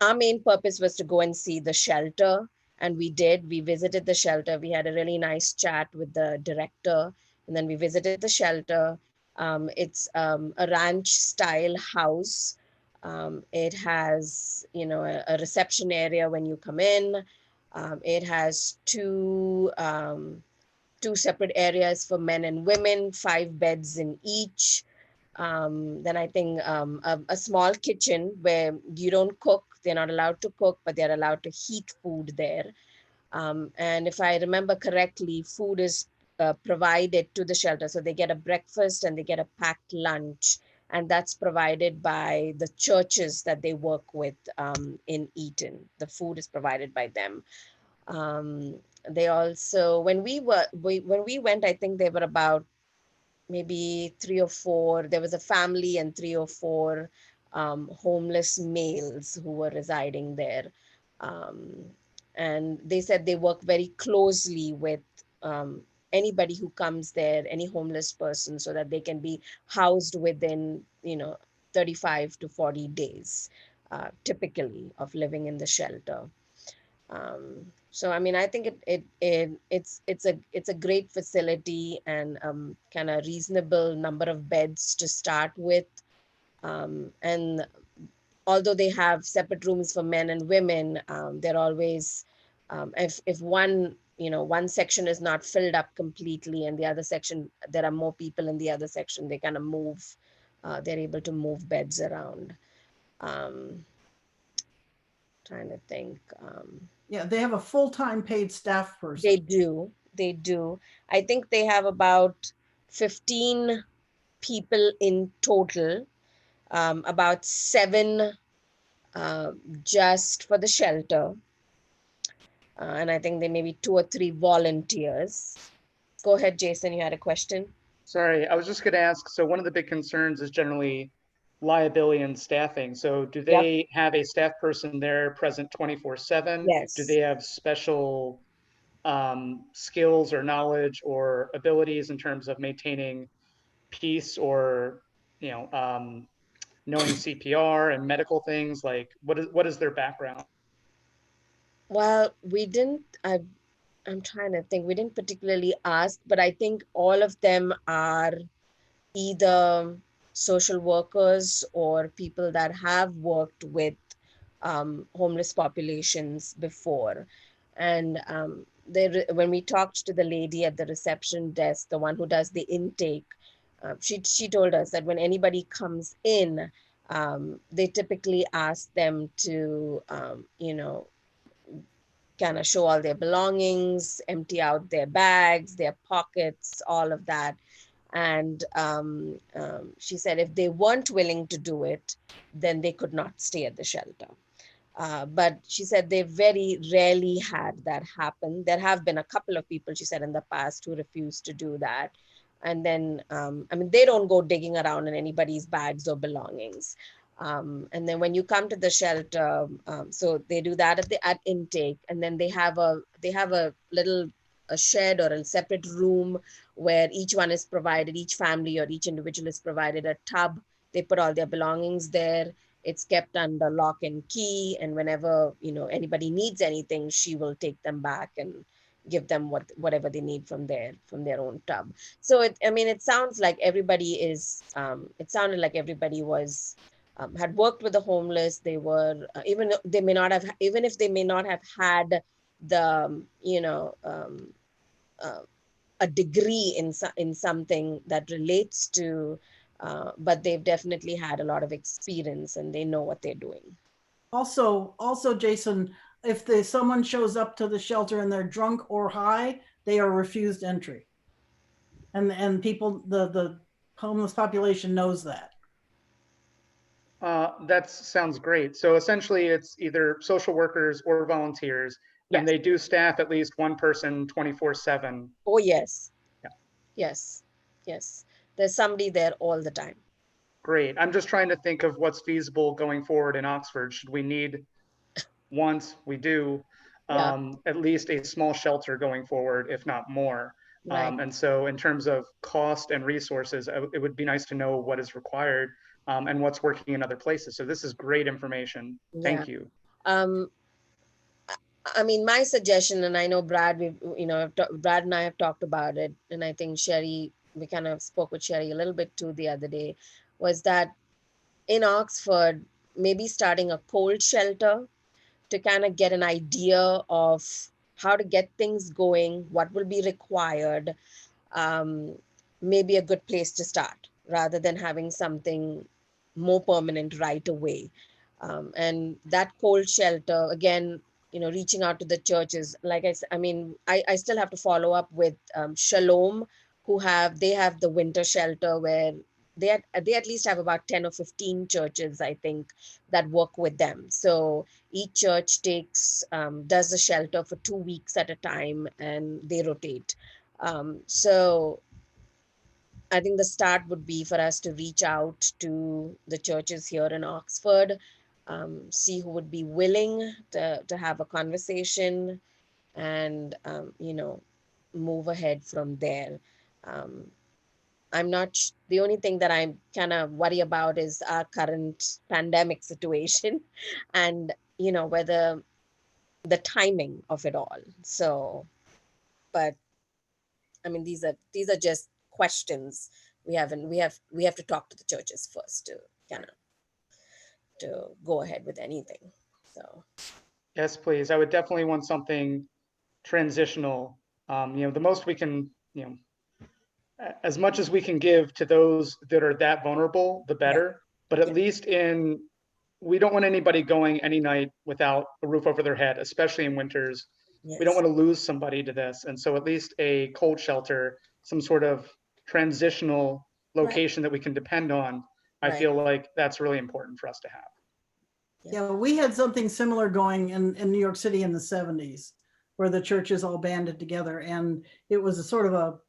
our main purpose was to go and see the shelter. And we did. We visited the shelter. We had a really nice chat with the director. And then we visited the shelter. It's a ranch style house. It has, a reception area when you come in. It has two separate areas for men and women, 5 beds in each. Then I think a small kitchen where you don't cook. They're not allowed to cook, but they're allowed to heat food there. And if I remember correctly, food is provided to the shelter. So they get a breakfast and they get a packed lunch. And that's provided by the churches that they work with in Eaton. The food is provided by them. They also, when we went, I think there were about maybe 3 or 4, there was a family and 3 or 4 homeless males who were residing there. And they said they work very closely with anybody who comes there, any homeless person, so that they can be housed within, 35 to 40 days, typically, of living in the shelter. So I mean, I think it's a great facility, and kind of reasonable number of beds to start with. And although they have separate rooms for men and women, they're always, if one section is not filled up completely, and the other section, there are more people in the other section, they kind of move, they're able to move beds around. Trying to think. Yeah, they have a full-time paid staff person. They do. I think they have about 15 people in total, about 7 just for the shelter. And I think there may be 2 or 3 volunteers. Go ahead, Jason, you had a question? Sorry, I was just gonna ask, so one of the big concerns is generally liability and staffing. So do Yep. they have a staff person there present 24/7? Yes. Do they have special skills or knowledge or abilities in terms of maintaining peace, or, knowing CPR and medical things? Like, what is their background? Well, I'm trying to think. We didn't particularly ask, but I think all of them are either social workers or people that have worked with homeless populations before. And when we talked to the lady at the reception desk, the one who does the intake, she told us that when anybody comes in, they typically ask them to, kind of show all their belongings, empty out their bags, their pockets, all of that. And she said if they weren't willing to do it, then they could not stay at the shelter. But she said they very rarely had that happen. There have been a couple of people, she said, in the past who refused to do that. And then, they don't go digging around in anybody's bags or belongings. And then when you come to the shelter, so they do that at intake, and then they have a little a shed or a separate room where each one is provided, each family or each individual is provided a tub. They put all their belongings there. It's kept under lock and key, and whenever anybody needs anything, she will take them back and give them whatever they need from their own tub. So it sounds like everybody is. It sounded like everybody was. Had worked with the homeless. They were even if they may not have had the a degree in something that relates to, but they've definitely had a lot of experience and they know what they're doing. Also, Jason, if someone shows up to the shelter and they're drunk or high, they are refused entry. And people, the homeless population knows that. That sounds great. So essentially it's either social workers or volunteers, Yes. and they do staff at least one person 24/7. Oh, yes. Yeah. Yes. There's somebody there all the time. Great. I'm just trying to think of what's feasible going forward in Oxford. Should we need, once we do, at least a small shelter going forward, if not more? Right. And so in terms of cost and resources, it would be nice to know what is required and what's working in other places. So this is great information. Thank you. My suggestion, and I know Brad, Brad and I have talked about it, and I think Sherry, we kind of spoke with Sherry a little bit too the other day, was that in Oxford, maybe starting a cold shelter to kind of get an idea of how to get things going, what will be required, maybe a good place to start rather than having something more permanent right away. And that cold shelter, again, reaching out to the churches, like I said, I still have to follow up with Shalom, they have the winter shelter where they at least have about 10 or 15 churches, I think, that work with them. So each church does a shelter for 2 weeks at a time, and they rotate. So I think the start would be for us to reach out to the churches here in Oxford, see who would be willing to have a conversation, and move ahead from there. I'm not, the only thing that I'm kind of worry about is our current pandemic situation and, whether the timing of it all. So, but I mean, these are just questions. We have to talk to the churches first to kind of to go ahead with anything. So, Yes, please. I would definitely want something transitional. The most we can, as much as we can give to those that are that vulnerable, the better. But at Yeah. least we don't want anybody going any night without a roof over their head, especially in winters. yes. We don't want to lose somebody to this. And so at least a cold shelter, some sort of transitional location that we can depend on, I Right. feel like that's really important for us to have. Yeah, we had something similar going in New York City in the 70s, where the churches all banded together. And it was a sort of a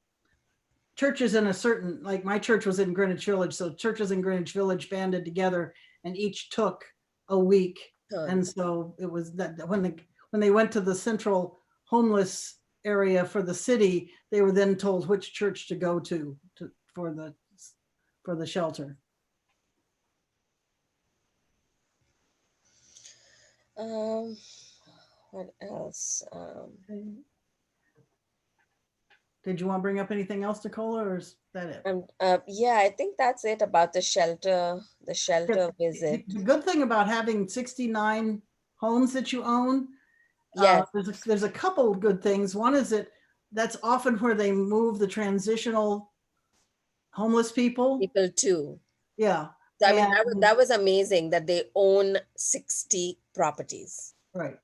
churches in a certain, like my church was in Greenwich Village. So churches in Greenwich Village banded together and each took a week. Good. And so it was that when they went to the central homeless area for the city, they were then told which church to go to for the shelter. What else? Did you want to bring up anything else, Nicola, or is that it? Yeah, I think that's it about the shelter visit. The good thing about having 69 homes that you own, Yes, there's a couple of good things. One is that's often where they move the transitional homeless people. people too. Yeah, So, I mean, and- that was amazing that they own 60 properties. right.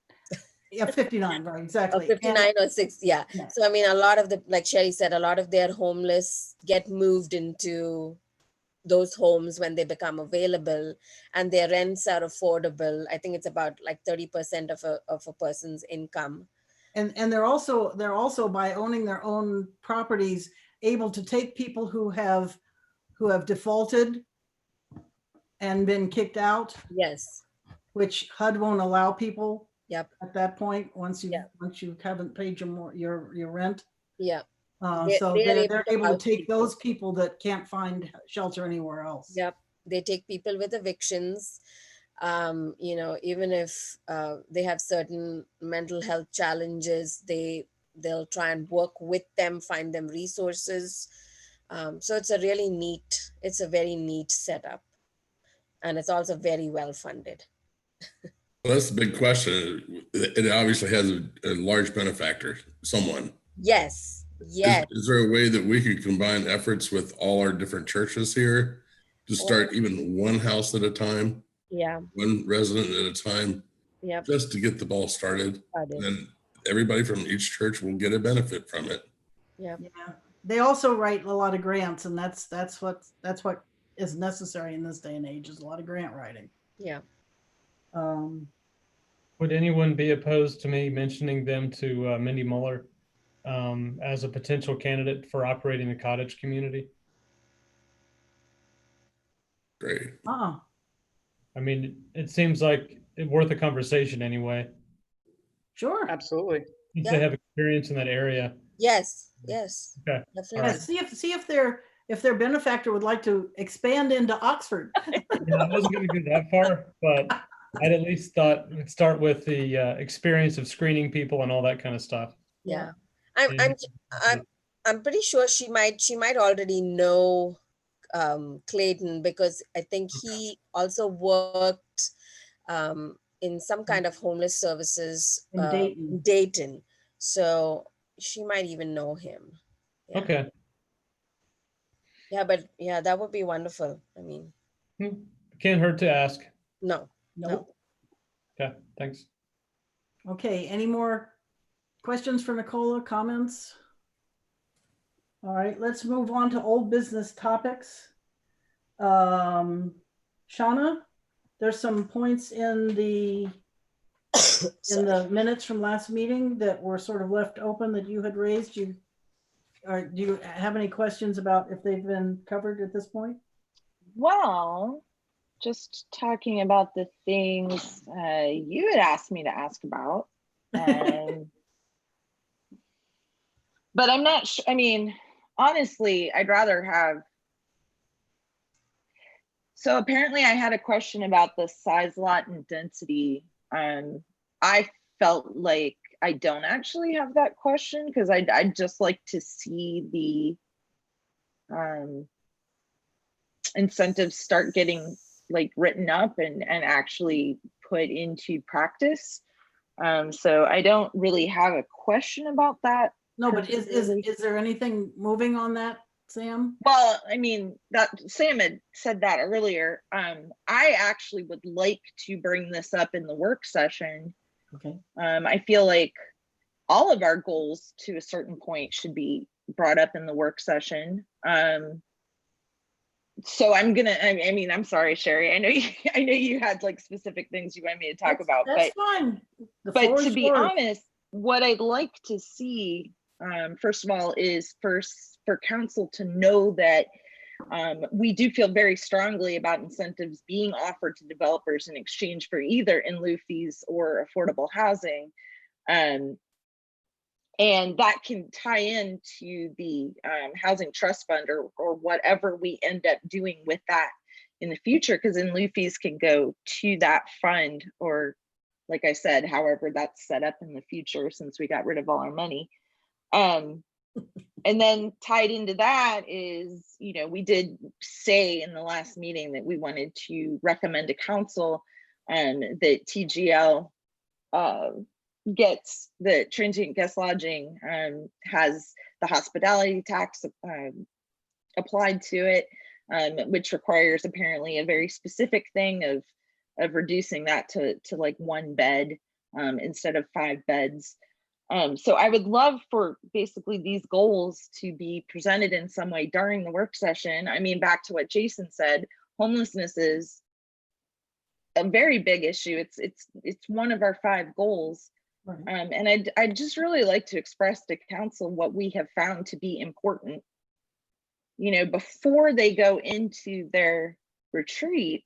Yeah, 59, right, Or exactly. 59 or 60, yeah. Yeah. So, I mean, a lot of like Sherry said, a lot of their homeless get moved into those homes when they become available, and their rents are affordable. I think it's about like 30% of a person's income. And they're also by owning their own properties able to take people who have defaulted and been kicked out, Yes. which HUD won't allow people. Yep. At that point, once you Yeah. haven't paid your rent. Yeah. So they're they're able to house take people. those people that can't find shelter anywhere else. Yep. They take people with evictions. Even if they have certain mental health challenges, they'll try and work with them, find them resources. So it's a very neat setup. And it's also very well funded. Well, that's the big question. It obviously has a large benefactor, someone. Yes. Yes. Is there a way that we could combine efforts with all our different churches here to start even one house at a time? Yeah. One resident at a time, Yep. just to get the ball started. Then everybody from each church will get a benefit from it. Yeah. Yeah. They also write a lot of grants, and that's what is necessary in this day and age, is a lot of grant writing. Yeah. Would anyone be opposed to me mentioning them to Mindy Muller as a potential candidate for operating the cottage community? Great. I mean, it seems like it's worth a conversation anyway. Sure. Absolutely. Since they have experience in that area. Yes. Yes. Okay. Definitely. Yeah, see if their benefactor would like to expand into Oxford. Yeah, I wasn't going to go that far, but I'd at least thought we'd start with the experience of screening people and all that kind of stuff. Yeah. I'm pretty sure she might already know Clayton, because I think he also worked in some kind of homeless services In Dayton. So she might even know him. Yeah. Okay. Yeah, but yeah, that would be wonderful. I mean, Can't hurt to ask. no. Nope. Okay, thanks. Okay, any more questions for Nicola, comments? All right, let's move on to old business topics. Shauna, there's some points in the minutes from last meeting that were sort of left open that you had raised. Do you have any questions about if they've been covered at this point? Well, just talking about the things you had asked me to ask about. And But I'm not sure, I mean, honestly, I'd rather have. So apparently I had a question about the size lot and density. I felt like I don't actually have that question because I'd just like to see the incentives start getting like written up and actually put into practice. So I don't really have a question about that. No, but is particularly. there anything moving on that, Sam? Well, I mean, that Sam had said that earlier. I actually would like to bring this up in the work session. Okay. I feel like all of our goals to a certain point should be brought up in the work session. So I'm gonna, I mean, I'm sorry, Sherry. I know you had like specific things you want me to talk about, That's but fine. The but floor to is be yours. honest, what I'd like to see, first of all, is for council to know that we do feel very strongly about incentives being offered to developers in exchange for either in lieu fees or affordable housing. And that can tie into the housing trust fund or whatever we end up doing with that in the future, because in lieu fees can go to that fund, or like I said, however that's set up in the future since we got rid of all our money. And then tied into that is, you know, we did say in the last meeting that we wanted to recommend to council that TGL gets the transient guest lodging, has the hospitality tax applied to it, which requires apparently a very specific thing of reducing that to like 1 bed instead of 5 beds. So I would love for basically these goals to be presented in some way during the work session. I mean, back to what Jason said, homelessness is a very big issue. It's one of our 5 goals. Right. And I'd just really like to express to council what we have found to be important, you know, before they go into their retreat.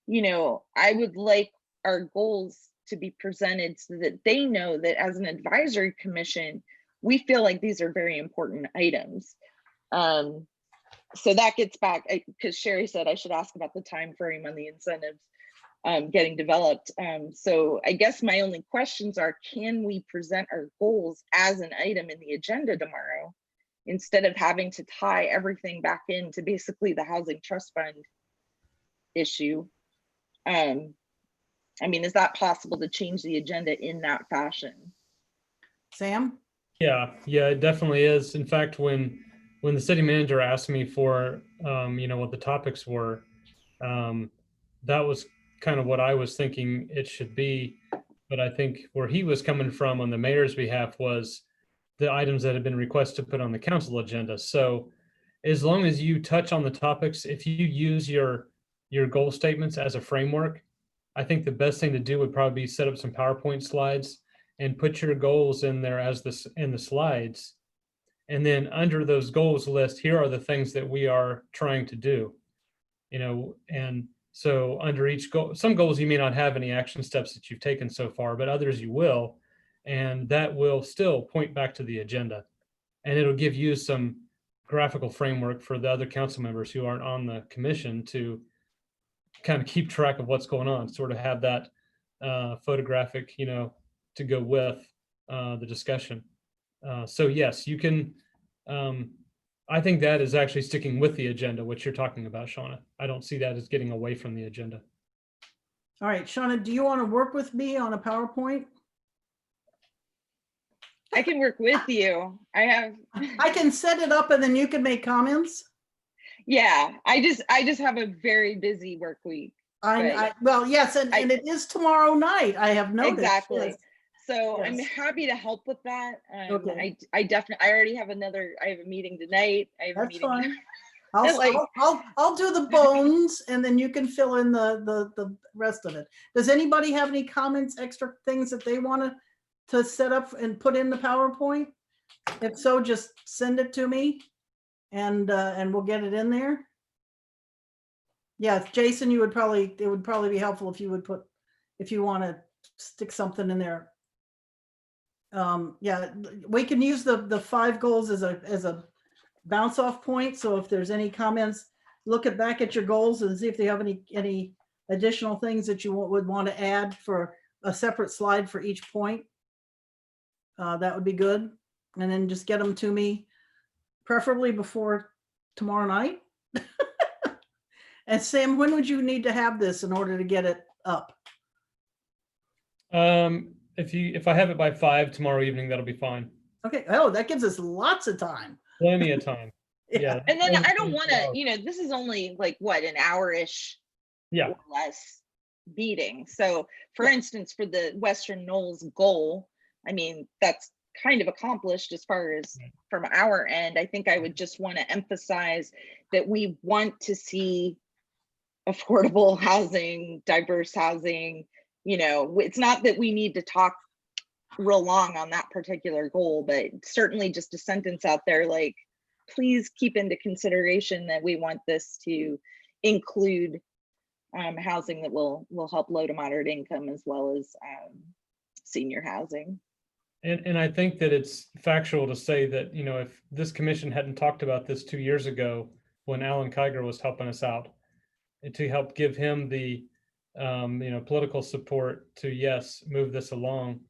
You know, I would like our goals to be presented so that they know that as an advisory commission, we feel like these are very important items. So that gets back, because Sherry said I should ask about the time frame on the incentives getting developed. So I guess my only questions are, can we present our goals as an item in the agenda tomorrow instead of having to tie everything back into basically the housing trust fund issue? I mean, is that possible to change the agenda in that fashion? Sam? Yeah, it definitely is. In fact, when the city manager asked me for, you know, what the topics were, that was kind of what I was thinking it should be. But I think where he was coming from on the mayor's behalf was the items that have been requested to put on the council agenda. So as long as you touch on the topics, if you use your goal statements as a framework, I think the best thing to do would probably be set up some PowerPoint slides and put your goals in there as this in the slides. And then under those goals list, here are the things that we are trying to do, you know, and so under each goal, some goals you may not have any action steps that you've taken so far, but others you will, and that will still point back to the agenda. And it'll give you some graphical framework for the other council members who aren't on the commission to kind of keep track of what's going on, sort of have that photographic, you know, to go with the discussion. So yes, you can, I think that is actually sticking with the agenda, what you're talking about, Shauna. I don't see that as getting away from the agenda. All right, Shauna, do you want to work with me on a PowerPoint? I can work with you. I can set it up and then you can make comments. Yeah, I just have a very busy work week. Well, yes, and it is tomorrow night. I have noticed. Exactly. Yes. So Yes. I'm happy to help with that. Okay. I definitely, I already have I have a meeting tonight. I have That's a meeting. fine. I'll do the bones and then you can fill in the rest of it. Does anybody have any comments, extra things that they want to set up and put in the PowerPoint? If so, just send it to me and we'll get it in there. Yeah, Jason, it would probably be helpful if you would if you want to stick something in there Yeah, we can use the 5 goals as a bounce off point. So if there's any comments, look back at your goals and see if they have any additional things that you would want to add for a separate slide for each point. That would be good. And then just get them to me, preferably before tomorrow night. And Sam, when would you need to have this in order to get it up? If I have it by 5 tomorrow evening, that'll be fine. Okay. Oh, that gives us lots of time. Plenty of time. Yeah. And then I don't Plenty want of to, hours. you know, this is only like what, an hour-ish Yeah. or less meeting. So for instance, for the Western Knolls goal, I mean, that's kind of accomplished as far as from our end. I think I would just want to emphasize that we want to see affordable housing, diverse housing. You know, it's not that we need to talk real long on that particular goal, but certainly just a sentence out there like, please keep into consideration that we want this to include housing that will help low to moderate income as well as senior housing. And I think that it's factual to say that, you know, if this commission hadn't talked about this 2 years ago, when Alan Kiger was helping us out, and to help give him the, you know, political support to, yes, move this along,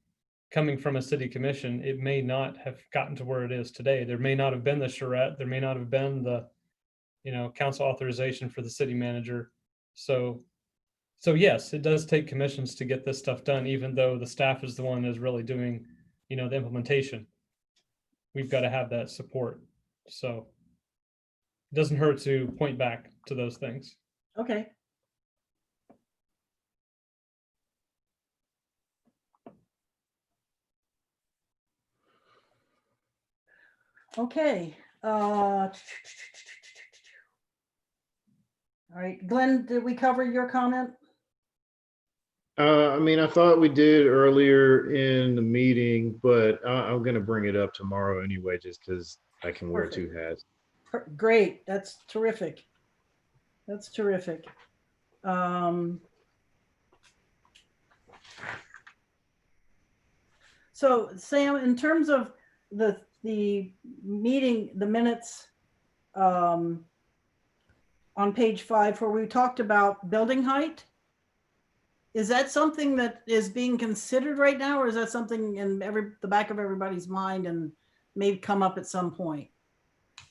coming from a city commission, it may not have gotten to where it is today. There may not have been the charrette, there may not have been the, you know, council authorization for the city manager. So yes, it does take commissions to get this stuff done, even though the staff is the one that is really doing, you know, the implementation. We've got to have that support. So it doesn't hurt to point back to those things. Okay. Okay. All right, Glenn, did we cover your comment? I mean, I thought we did earlier in the meeting, but I'm going to bring it up tomorrow anyway, just because I can wear two hats. Great, that's terrific. That's terrific. So Sam, in terms of the meeting, the minutes on page 5, where we talked about building height, is that something that is being considered right now, or is that something in the back of everybody's mind and may come up at some point?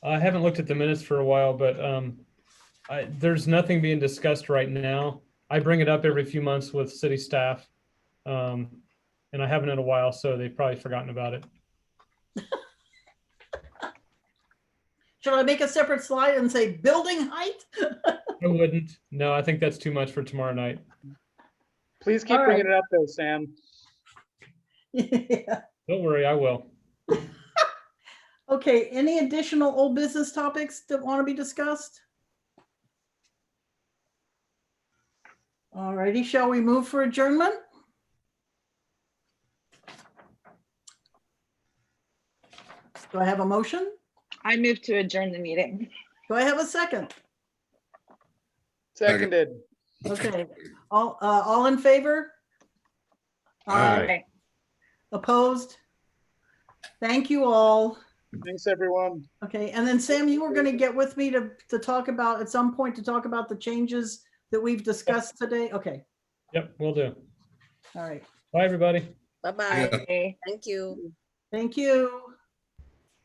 I haven't looked at the minutes for a while, but there's nothing being discussed right now. I bring it up every few months with city staff, and I haven't in a while, so they've probably forgotten about it. Should I make a separate slide and say building height? I wouldn't. No, I think that's too much for tomorrow night. Please keep All bringing it up though, Sam. Yeah. Don't worry, I will. Okay, any additional old business topics that want to be discussed? All righty, shall we move for adjournment? Do I have a motion? I move to adjourn the meeting. Do I have a second? Seconded. Okay, all in favor? Aye. Okay. Opposed? Thank you all. Thanks, everyone. Okay, and then Sam, you were going to get with me to talk about, at some point, to talk about the changes that we've discussed today? Okay, Yep, will do. all right. Bye, everybody. Bye-bye. Yeah. Okay. Thank you. Thank you.